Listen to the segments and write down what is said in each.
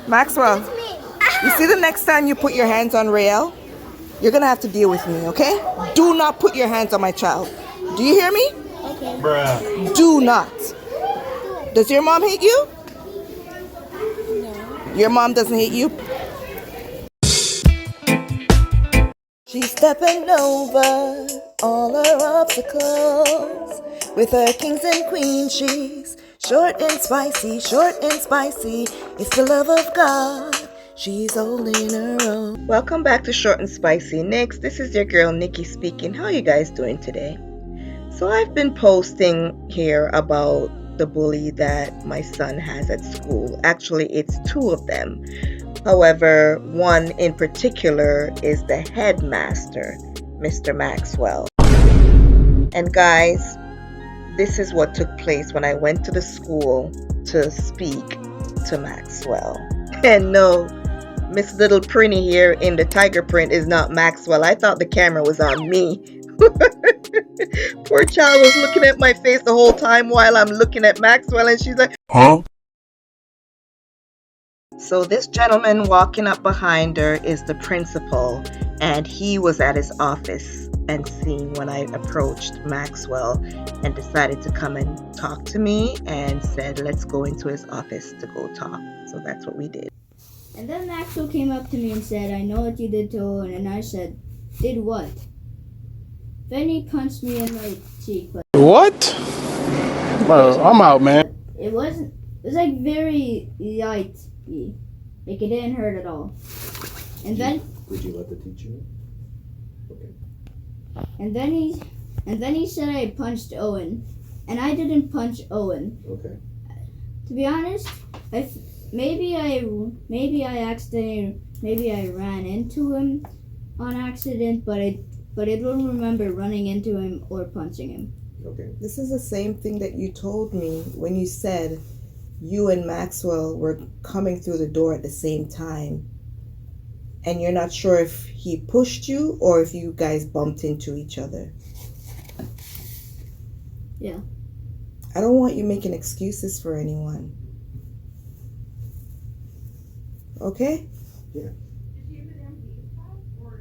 Maxwell, you see the next time you put your hands on Rael, you're going to have to deal with me, okay? Do not put your hands on my child. Do you hear me? Okay. Bruh. Do not. Does your mom hate you? No. Your mom doesn't hate you? She's stepping over all her obstacles. With her kings and queens, she's short and spicy, short and spicy. It's the love of God. She's holding her own. Welcome back to Short and Spicy Nikks. This is your girl Nikki speaking. How are you guys doing today? So I've been posting here about the bully that my son has at school. Actually, it's two of them. However, one in particular is the headmaster, Mr. Maxwell. And guys, this is what took place when I went to the school to speak to Maxwell. And no, Miss Little Prinny here in the tiger print is not Maxwell. I thought the camera was on me. Poor child was looking at my face the whole time while I'm looking at Maxwell, and she's like, huh? So this gentleman walking up behind her is the principal, and he was at his office and seen when I approached Maxwell and decided to come and talk to me and said, let's go into his office to go talk. So that's what we did. And then Maxwell came up to me and said, I know what you did to Owen. And I said, did what? Then he punched me in my cheek. But What? Bro, I'm out, man. it was like very light. Like it didn't hurt at all. And then Did you let the teacher know? Okay. and then he said I punched Owen. And I didn't punch Owen. Okay. To be honest, maybe I ran into him on accident, but I don't remember running into him or punching him. Okay. This is the same thing that you told me when you said you and Maxwell were coming through the door at the same time. And you're not sure if he pushed you or if you guys bumped into each other. Yeah. I don't want you making excuses for anyone. Okay? Yeah.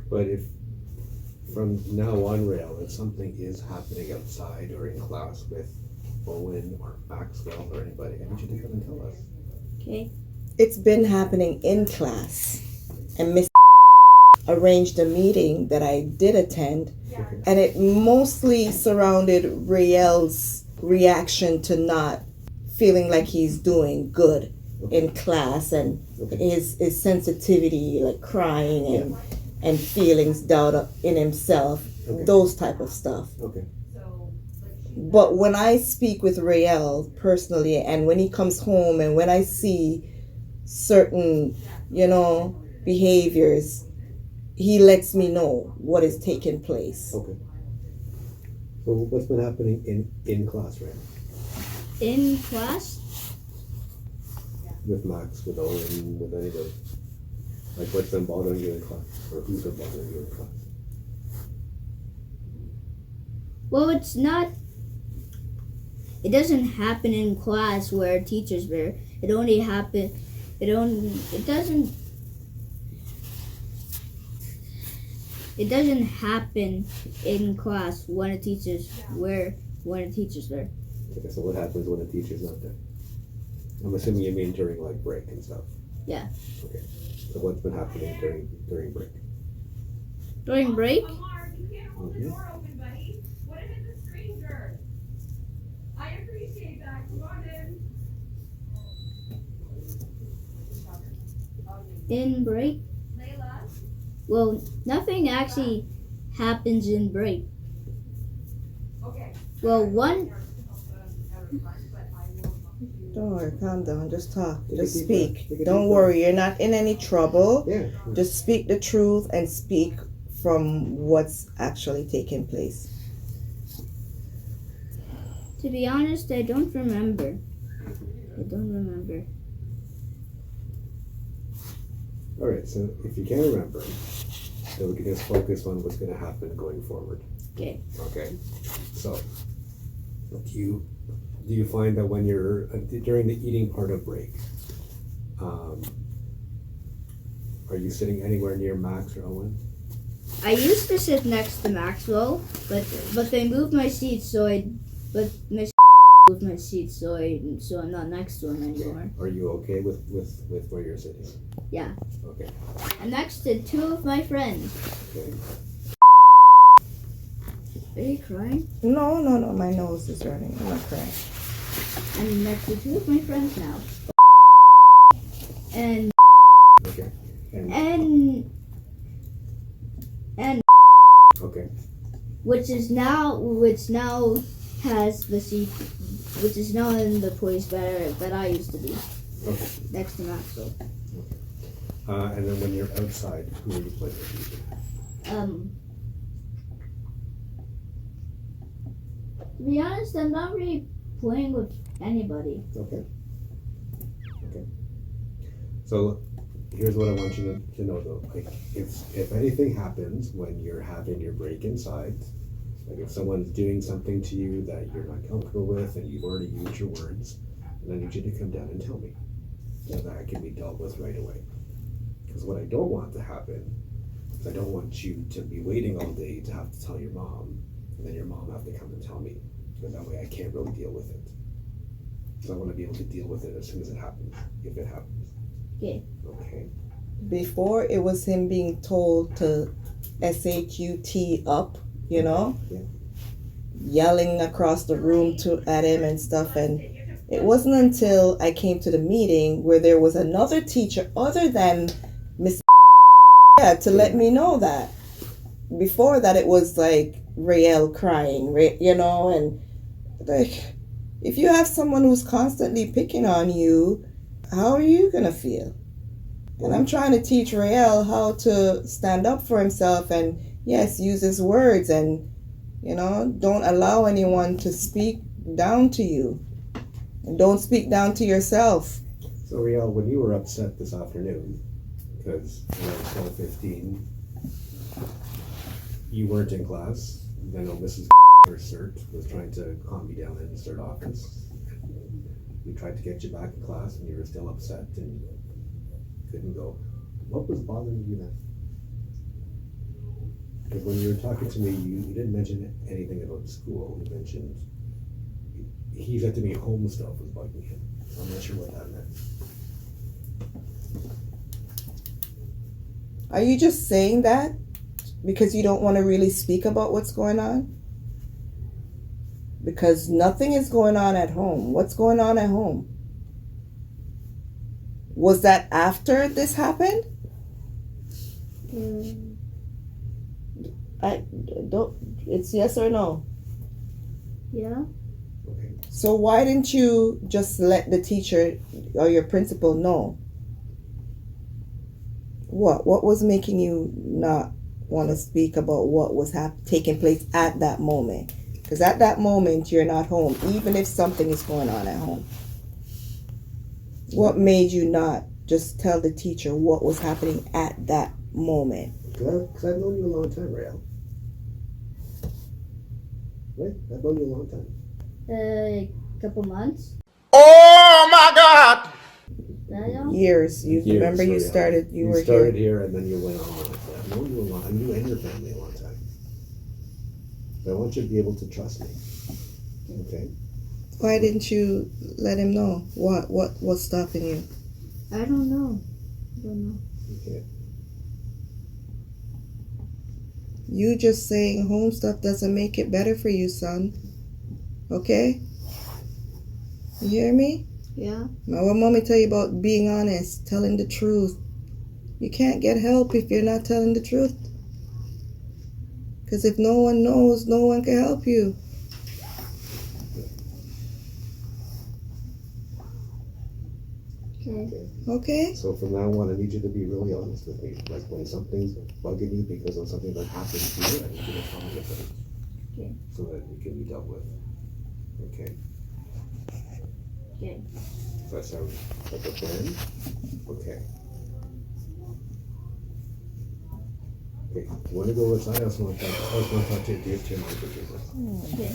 But if from now on, Rael, if something is happening outside or in class with Owen or Maxwell or anybody, I need you to come and tell us. Okay. It's been happening in class. And Miss arranged a meeting that I did attend. Okay. And it mostly surrounded Rael's reaction to not feeling like he's doing good in class, and his sensitivity, like crying and feelings doubt in himself, those type of stuff. Okay. But when I speak with Rael personally, and when he comes home, and when I see certain, behaviors, he lets me know what is taking place. Okay. So what's been happening in class, Rael? In class? With Max, with Owen, with anybody? Like what's been bothering you in class? Or who's been bothering you in class? Well, it's not. It doesn't happen in class where teachers there. It only happen. It doesn't. It doesn't happen in class when a teacher's there. Okay, so what happens when the teacher's not there? I'm assuming you mean during like break and stuff. Yeah. Okay. So what's been happening during break? During break? Mm-hmm. What if it's a stranger? I appreciate that. Come on in. In break? Layla? Well, nothing actually happens in break. Okay. Well, one. Don't worry, calm down, just talk, Take a just deep speak. breath. Take a Don't deep worry, you're not in any trouble. Yeah. Just speak the truth and speak from what's actually taking place. To be honest, I don't remember. All right. So if you can't remember, then we can just focus on what's going to happen going forward. Okay. Okay. So do you find that when you're during the eating part of break, Are you sitting anywhere near Max or Owen? I used to sit next to Maxwell, but they moved my seat, so Miss moved my seat, so I'm not next to him anymore. Are you okay with where you're sitting? Yeah. Okay. I'm next to two of my friends. Okay. Are you crying? No, my nose is running. I'm not crying. I'm next to two of my friends now. And Okay. and Okay. which now has the seat, which is now in the place that I used to be, Okay. next to Maxwell. And then when you're outside, who are you playing with usually? To be honest, I'm not really playing with anybody. Okay. Okay. So here's what I want you to know though. Like if anything happens when you're having your break inside, like if someone's doing something to you that you're not comfortable with and you've already used your words, then I need you to come down and tell me so that can be dealt with right away. Because what I don't want to happen is I don't want you to be waiting all day to have to tell your mom, and then your mom have to come and tell me. Because that way I can't really deal with it. So I want to be able to deal with it as soon as it happens, if it happens. Okay. Okay. Before it was him being told to SHUT up, you know, Yeah. yelling across the room at him and stuff. And it wasn't until I came to the meeting where there was another teacher other than Miss to let me know that. Before that, it was like Rael crying, you know, and like if you have someone who's constantly picking on you, how are you gonna feel? And I'm trying to teach Rael how to stand up for himself and yes, use his words and, you know, don't allow anyone to speak down to you. And don't speak down to yourself. So Riel, when you were upset this afternoon, because around 12:15, you weren't in class. I know Mrs. or CERT was trying to calm you down in the CERT office. We tried to get you back in class and you were still upset and couldn't go. What was bothering you then? Because when you were talking to me, you didn't mention anything about school. You mentioned, he said to me, home stuff was bugging him. So I'm not sure what that meant. Are you just saying that because you don't want to really speak about what's going on? Because nothing is going on at home. What's going on at home? Was that after this happened? I don't. It's yes or no. Yeah. Okay. So why didn't you just let the teacher or your principal know? What was making you not want to speak about what was taking place at that moment? Because at that moment you're not home, even if something is going on at home. What made you not just tell the teacher what was happening at that moment? Because I've known you a long time, Rael. Right? I've known you a long time. A couple months. Oh my God! That long? Years. You remember you so, yeah. started. You were started here. here and then you went on. I've known you a long. I knew and your family a long time. But I want you to be able to trust me. Okay. Why didn't you let him know? What's stopping you? I don't know. Okay. You just saying home stuff doesn't make it better for you, son. Okay? You hear me? Yeah. Now, what mommy tell you about being honest, telling the truth? You can't get help if you're not telling the truth. Because if no one knows, no one can help you. Okay. Okay? So from now on, I need you to be really honest with me. Like when something's bugging you because of something that happened to you, I need you to tell me about it. Okay. So that it can be dealt with. Okay. Okay. Does that sound like a plan? Okay. Okay. You want to go outside? I also want to talk to you. Do you have 2 minutes for Jesus? Okay.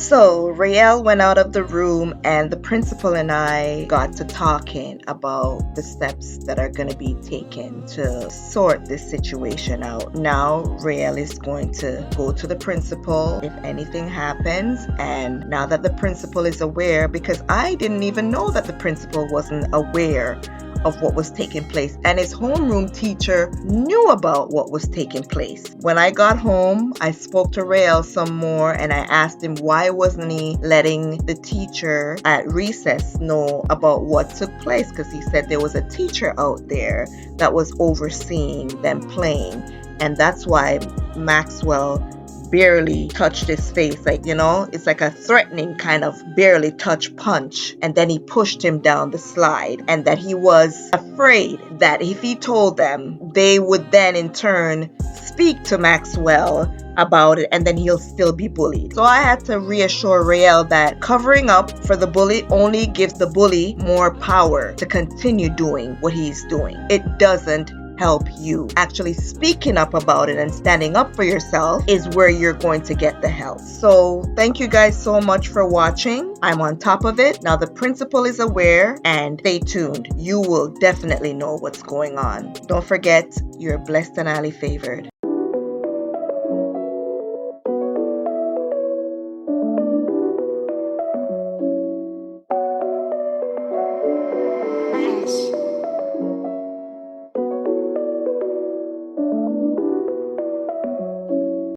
So Rael went out of the room and the principal and I got to talking about the steps that are going to be taken to sort this situation out. Now Rael is going to go to the principal if anything happens, and now that the principal is aware, because I didn't even know that the principal wasn't aware of what was taking place, and his homeroom teacher knew about what was taking place. When I got home, I spoke to Rael some more and I asked him why wasn't he letting the teacher at recess know about what took place, because he said there was a teacher out there that was overseeing them playing, and that's why Maxwell barely touched his face, like, you know, it's like a threatening kind of barely touch punch, and then he pushed him down the slide, and that he was afraid that if he told them, they would then in turn speak to Maxwell about it, and then he'll still be bullied. So I had to reassure Rael that covering up for the bully only gives the bully more power to continue doing what he's doing. It doesn't help you. Actually speaking up about it and standing up for yourself is where you're going to get the help. So thank you guys so much for watching. I'm on top of it. Now the principal is aware, and stay tuned. You will definitely know what's going on. Don't forget, you're blessed and highly favored.